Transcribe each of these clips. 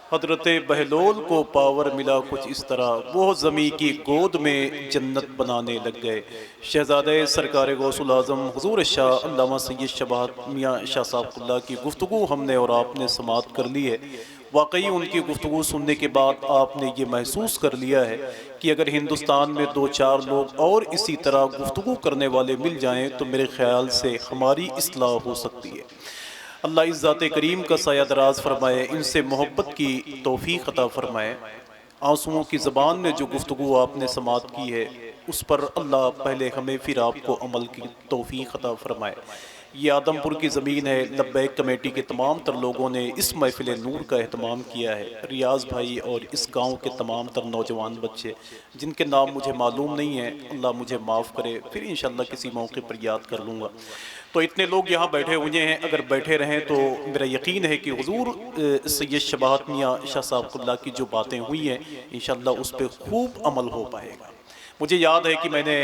हजरत बहलोल को पावर मिला कुछ इस तरह, वो ज़मी की गोद में जन्नत बनाने लग गए। शहज़ादे सरकार गौसुल आज़म हुज़ूर शाह अल्लामा सैयद शबात मियाँ शाह साहबुल्लाह की गुफ्तगू हमने और आपने समात कर ली है। वाकई उनकी गुफ्तगू सुनने के बाद आपने ये महसूस कर लिया है कि अगर हिंदुस्तान में 2-4 लोग और इसी तरह गुफ्तगू करने वाले मिल जाएँ तो मेरे ख़्याल से हमारी इस्लाह हो सकती है। अल्लाह इस ज़ात करीम का साया दराज फरमाए, इनसे मोहब्बत की तौफीक अता फरमाए। आंसुओं की ज़बान में जो गुफ्तगू आपने समात की है उस पर अल्लाह पहले हमें फिर आपको अमल की तौफीक अता फरमाए। ये आदमपुर की ज़मीन है। लब्बैक कमेटी के तमाम तर लोगों ने इस महफिल नूर का एहतमाम किया है। रियाज़ भाई और इस गाँव के तमाम तर नौजवान बच्चे जिनके नाम मुझे मालूम नहीं है, अल्लाह मुझे माफ़ करे, फिर इंशाअल्लाह किसी मौके पर याद कर लूँगा। तो इतने लोग यहाँ बैठे हुए हैं, अगर बैठे रहें तो मेरा यकीन है कि हुजूर सैयद शबात मियाँ शाह साहबुल्लाह की जो बातें हुई हैं इंशाअल्लाह उस पर खूब अमल हो पाएगा। मुझे याद है कि मैंने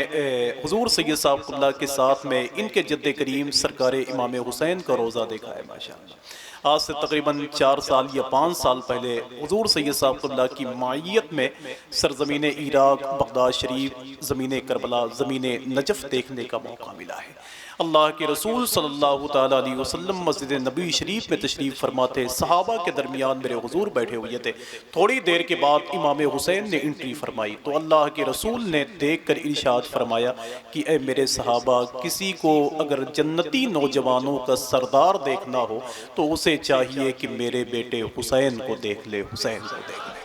हुजूर सैयद साहबुल्लाह के साथ में इनके जद्द करीम सरकार इमाम हुसैन का रोज़ा देखा है माशाअल्लाह। आज से तकरीबन 4 साल या 5 साल पहले हुजूर सैयद साहबुल्लाह की मायत में सरज़मीन इराक, बगदाद शरीफ, ज़मीन करबला, ज़मीन नजफ़ देखने का मौका मिला है। अल्लाह के रसूल सल्लल्लाहु ताला अलैहि वसल्लम मस्जिद नबी शरीफ में तशरीफ़ फरमाते, सहाबा के दरमियान मेरे हुजूर बैठे हुए थे। थोड़ी देर के बाद इमाम हुसैन ने एंट्री फरमाई तो अल्लाह के रसूल ने देख कर इरशाद फरमाया कि ए मेरे सहाबा, किसी को अगर जन्नती नौजवानों का सरदार देखना हो तो उसे चाहिए कि मेरे बेटे हुसैन को देख ले, हुसैन को देख ले।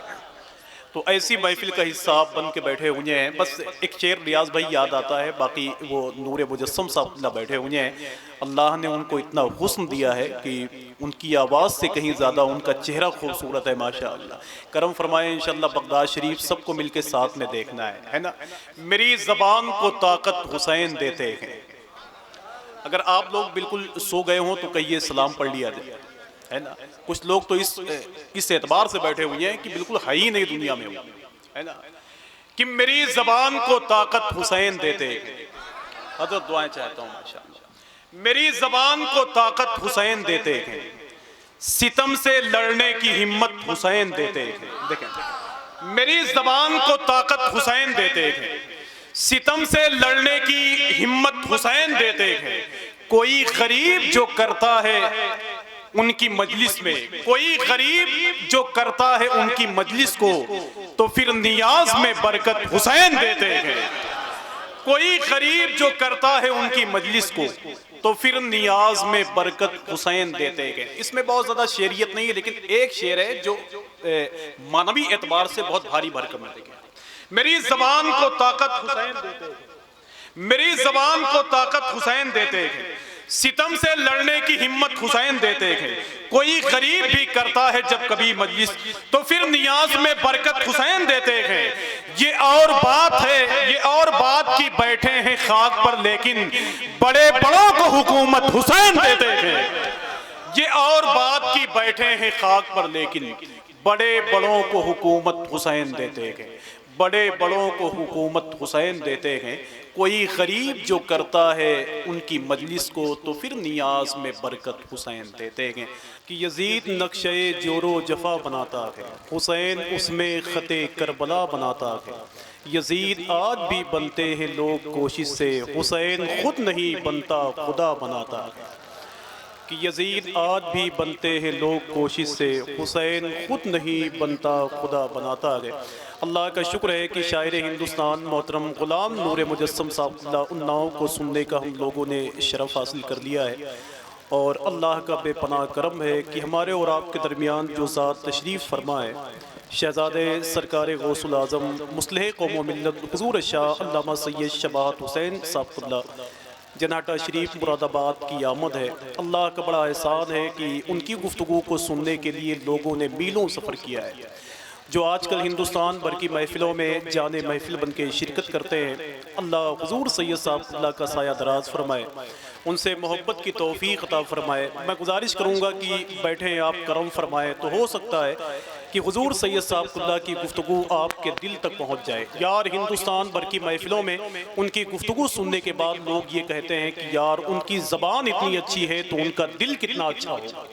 तो ऐसी महफिल का हिस्सा आप बन के बैठे हुए हैं। बस एक शेर रियाज भाई याद आता है, बाकी वो नूर मुजस्सम साहब बैठे हुए हैं। अल्लाह ने उनको इतना हुस्न दिया है कि उनकी आवाज़ से कहीं ज़्यादा उनका चेहरा खूबसूरत है माशाअल्लाह। करम फरमाए इंशाअल्लाह बगदाद शरीफ सबको मिलके साथ में देखना है ना। मेरी ज़बान को ताकत हुसैन देते हैं। अगर आप लोग बिल्कुल सो गए हों तो कहिए सलाम पढ़ लिया जाए, है ना। कुछ लोग तो इस एतबार से बैठे हुए हैं कि बिल्कुल है ही नहीं दुनिया में, है ना, कि मेरी ज़बान को ताकत हुसैन देते। हज़रत दुआएं चाहता हूँ माशाअल्लाह। मेरी ज़बान को ताकत हुसैन देते हैं, सितम से लड़ने की हिम्मत हुसैन देते हैं। देखें, मेरी ज़बान को ताकत हुसैन देते हैं, सितम से लड़ने की हिम्मत हुसैन देते हैं। कोई गरीब जो करता है उनकी मजलिस में, कोई गरीब जो करता है उनकी मजलिस को तो फिर नियाज में बरकत हुसैन देते हैं। कोई गरीब जो करता है उनकी मजलिस को तो फिर नियाज में बरकत हुसैन देते हैं। इसमें बहुत ज़्यादा शेरियत नहीं है, लेकिन एक शेर है जो मानवी एतबार से बहुत भारी भरकम है। मेरी ज़बान को ताकत हुसैन देते हैं, मेरी ज़बान को ताकत हुसैन देते हैं, सितम से लड़ने की हिम्मत हुसैन देते हैं। कोई गरीब भी करता है जब कभी मजलिस तो फिर नियाज में बरकत हुसैन देते हैं। ये और बात है, ये और बात की बैठे हैं खाक पर, लेकिन बड़े बड़ों को हुकूमत हुसैन देते हैं। ये और बात की बैठे हैं खाक पर, लेकिन बड़े बड़ों को हुकूमत हुसैन देते हैं। बड़े बड़ों को हुकूमत हुसैन देते हैं। कोई गरीब जो करता है उनकी मजलिस को तो फिर नियाज में बरकत हुसैन देते हैं। कि यजीद नक्शे जोरो जफा बनाता है, हुसैन उसमें ख़ते करबला बनाता है। यजीद आज भी बनते हैं लोग कोशिश से, हुसैन खुद नहीं बनता खुदा बनाता है। कि यजीद आज भी बनते हैं लोग कोशिश से, हुसैन खुद नहीं बनता खुदा बनाता है। अल्लाह का शुक्र है कि शायर हिंदुस्तान मोहतरम गुलाम नूर मुजस्सम साहब उन्नाव को सुनने का हम लोगों ने शरफ़ हासिल कर लिया है। और अल्लाह का बेपनाह करम है कि हमारे और आपके दरमियान जो ज़ात तशरीफ़ फरमाए, शहज़ादे सरकार गौसुल आज़म मुस्लिह कौम व मिल्लत हुज़ूर शाह अल्लामा सैयद शबात हुसैन साहबुल्लाह जनाटा शरीफ मुरादाबाद की आमद है। अल्लाह का बड़ा एहसान है कि उनकी गुफ्तगू को सुनने के लिए लोगों ने मीलों सफ़र किया है। जो आजकल हिंदुस्तान भर की महफ़िलों में जाने महफ़िल बन के शिरकत करते हैं, अल्लाह हुज़ूर सैयद साहब का साया दराज फरमाए, उनसे मोहब्बत की तौफ़ीक़ अता फरमाए। मैं गुजारिश करूँगा कि बैठे आप करम फरमाएँ तो हो सकता है कि हुज़ूर सैयद साहब की गुफ्तगू आपके दिल तक पहुँच जाए। यार हिंदुस्तान भर की महफ़िलों में उनकी गुफ्तगू सुनने के बाद लोग ये कहते हैं कि यार उनकी ज़बान इतनी अच्छी है तो उनका दिल कितना अच्छा होगा।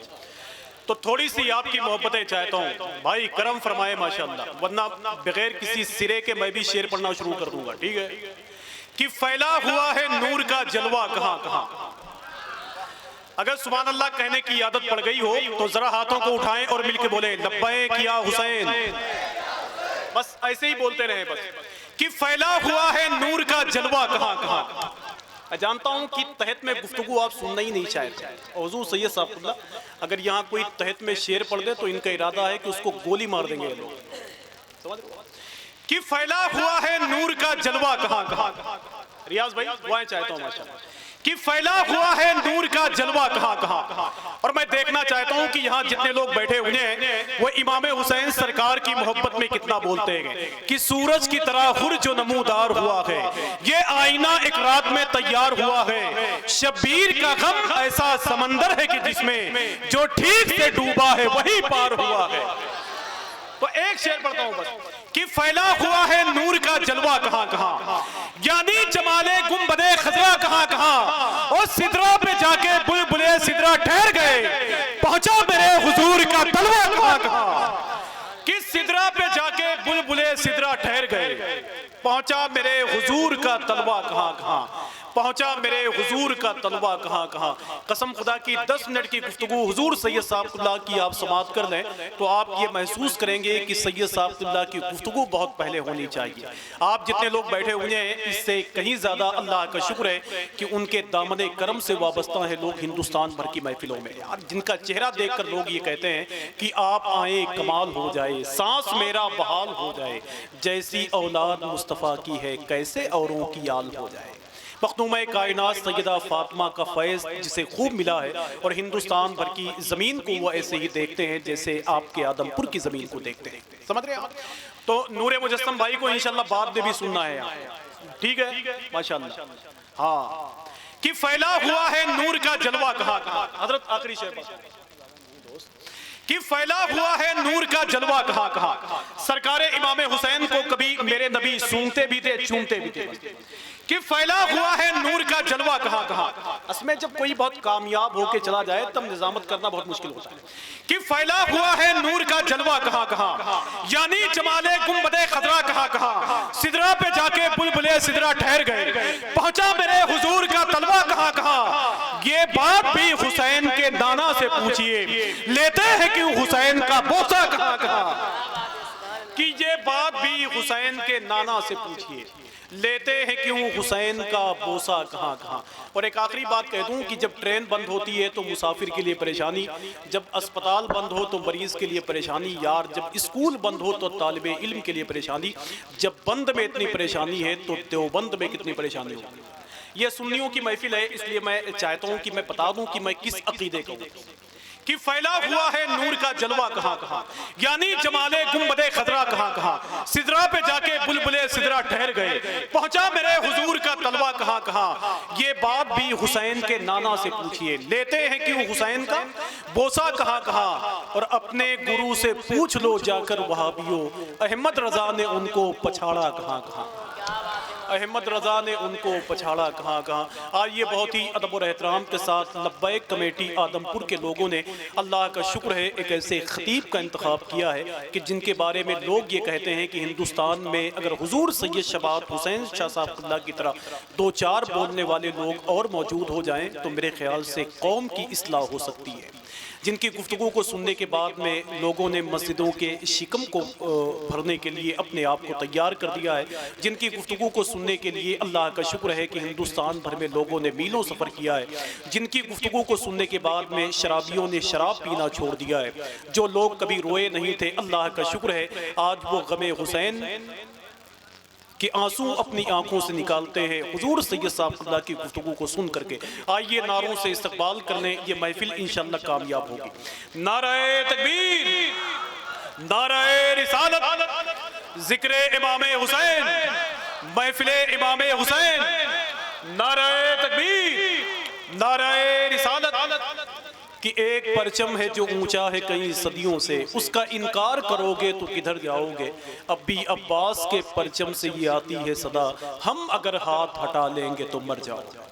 तो थोड़ी सी आपकी मोहब्बतें चाहता हूँ भाई, करम फरमाए माशाअल्लाह, वरना बगैर किसी सिरे के मैं भी शेर पढ़ना शुरू कर दूंगा, ठीक है। कि फैला हुआ है नूर का जलवा कहां कहां। अगर सुभान अल्लाह कहने की आदत पड़ गई हो तो जरा हाथों को उठाएं और मिलके बोले लब्बैक या हुसैन। बस ऐसे ही बोलते रहे बस। कि फैला हुआ है नूर का जलवा कहां कहां। मैं जानता हूं कि तहत में गुफ्तगू आप सुनना ही नहीं चाहते। हुजूर सैयद साहब, अगर यहाँ कोई तहत में शेर पढ़ दे तो इनका इरादा है कि उसको गोली मार देंगे ये लोग, समझ रहे हो? कि फैला हुआ है नूर का जलवा कहां कहां। रियाज भाई दुआएं चाहता हूं माशाअल्लाह। कि फैला हुआ है नूर का जलवा कहां कहां। और मैं देखना चाहता हूं कि यहाँ जितने लोग बैठे हुए हैं वो इमाम हुसैन सरकार की मोहब्बत में कितना बोलते हैं। कि सूरज की तरह हुर जो नमूदार हुआ है, ये आईना एक रात में तैयार हुआ है। शब्बीर का गम ऐसा समंदर है कि जिसमें जो ठीक से डूबा है वही पार हुआ है। तो एक शेर पढ़ता हूं बस। कि फैला हुआ है नूर का जलवा कहां कहां, यानी जमाले गुंबदे खजरा कहां कहां। और सिदरा पे जाके बुलबुले सिदरा ठहर गए, पहुंचा मेरे हुजूर का तलवा कहां कहां। कि सिदरा पे जाके बुलबुले सिदरा ठहर गए, पहुंचा मेरे हुजूर का तलवा कहां कहां। पहुंचा मेरे हुजूर का तलवा कहां कहां। कसम खुदा की 10 मिनट की गुफ्तगू हुजूर सैयद साहब की आप समाप्त कर लें तो आप ये महसूस करेंगे कि सैयद साहब की गुफ्तगू बहुत पहले होनी चाहिए। आप जितने लोग बैठे हुए हैं इससे कहीं ज्यादा अल्लाह का शुक्र है कि उनके दामने करम से वाबस्ता है लोग हिंदुस्तान भर की महफिलों में, जिनका चेहरा देखकर लोग ये कहते हैं कि आप आए कमाल हो जाए, सांस मेरा बहाल हो जाए, जैसी औलाद मुस्तफ़ा की है कैसे औरों की आल हो जाए। मखदूम कायनात सैयदा फातिमा का फैज़ जिसे खूब मिला है और हिंदुस्तान भर की ज़मीन को वो ऐसे ही देखते हैं जैसे आपके आदमपुर की ज़मीन को देखते हैं, समझ रहे हैं आप। तो नूरे मुजस्सम भाई को इंशाल्लाह बाद में भी सुनना है यहाँ, ठीक है माशाल्लाह। हाँ, कि फैला हुआ है नूर का जलवा कहां कहां। हजरत आखिरी शेर कि फैला हुआ है नूर का जलवा कहां कहां। सरकार इमाम हुसैन को कभी मेरे नबी सूंघते भी थे चूमते भी थे। कि फैला हुआ है नूर का जलवा कहां कहां। असमें जब कोई बहुत कामयाब होके चला जाए तब निजामत करना बहुत मुश्किल होता है। कि फैला हुआ है नूर का जलवा कहां कहां, यानी जमाले गुंबदे खजरा कहां कहां। सिदरा पे जाके बुलबुले सिदरा ठहर गए, पहुंचा मेरे हुजूर का तलवा कहां कहां। ये बात भी हुसैन के नाना से पूछिए, लेते हैं क्यों हुसैन का बोसा कहां कहां। कि ये बात भी हुसैन के नाना से पूछिए, लेते हैं क्यों हुसैन का बोसा कहां कहां। और एक आखिरी बात कह दूं कि जब ट्रेन बंद होती है तो मुसाफिर के लिए परेशानी, जब अस्पताल बंद हो तो मरीज के लिए परेशानी यार, जब स्कूल बंद हो तो तालिबे इल्म के लिए परेशानी। जब बंद में इतनी परेशानी है तो देवबंद में कितनी परेशानी होगी। ये सुन्नियों की महफिल है, इसलिए मैं चाहता हूं कि मैं बता दूं कि मैं किस अकीदे का हूं। कि फैला हुआ है नूर का जलवा कहां कहां, यानी जमाले गुंबदे खजरा कहां कहां। सिदरा पे जाके बुलबुले सिदरा ठहर गए, पहुंचा मेरे हुजूर का तलवा कहां कहां। ये बात भी हुसैन के नाना से पूछिए, लेते हैं क्यों हुसैन का बोसा कहां कहां। और अपने गुरु से पूछ लो जाकर वहाबियो, अहमद रजा ने उनको पछाड़ा कहां कहां। अहमद रजा ने उनको पछाड़ा कहां कहां। आज ये बहुत ही अदब और एहतराम के साथ लब्बैक कमेटी आदमपुर के लोगों ने अल्लाह का शुक्र है एक ऐसे खतीब का इंतखाब किया है कि जिनके बारे में लोग ये कहते हैं कि हिंदुस्तान में अगर हुजूर सैयद शबाब हुसैन शाह साहब की तरह 2-4 बोलने वाले लोग और मौजूद हो जाएं तो मेरे ख्याल से कौम की इस्लाह हो सकती है। जिनकी गुफ्तगू को सुनने के बाद में लोगों ने मस्जिदों के शिकम को भरने के लिए अपने आप को तैयार कर दिया है, जिनकी गुफ्तगू को सुनने के लिए अल्लाह का शुक्र है कि हिंदुस्तान भर में लोगों ने मीलों सफ़र किया है, जिनकी गुफ्तगू को सुनने के बाद में शराबियों ने शराब पीना छोड़ दिया है, जो लोग कभी रोए नहीं थे अल्लाह का शुक्र है आज वो गमे हुसैन कि आंसू अपनी आंखों से निकालते हैं हुजूर सैयद साहब की गुफ्तगू को सुन करके। आइए नारों से इस्तकबाल करने, ये महफिल इंशाअल्लाह कामयाब होगी। नारे तकबीर, नारे रिसालत, जिक्रे इमामे हुसैन, महफिले इमामे हुसैन। नारे तकबीर, नारे रिसालत। कि एक परचम है जो ऊंचा है कई सदियों से, उसका इनकार करोगे तो किधर जाओगे। अब भी अब्बास के परचम से ये आती है सदा, हम अगर हाथ हटा लेंगे तो मर जाओगे।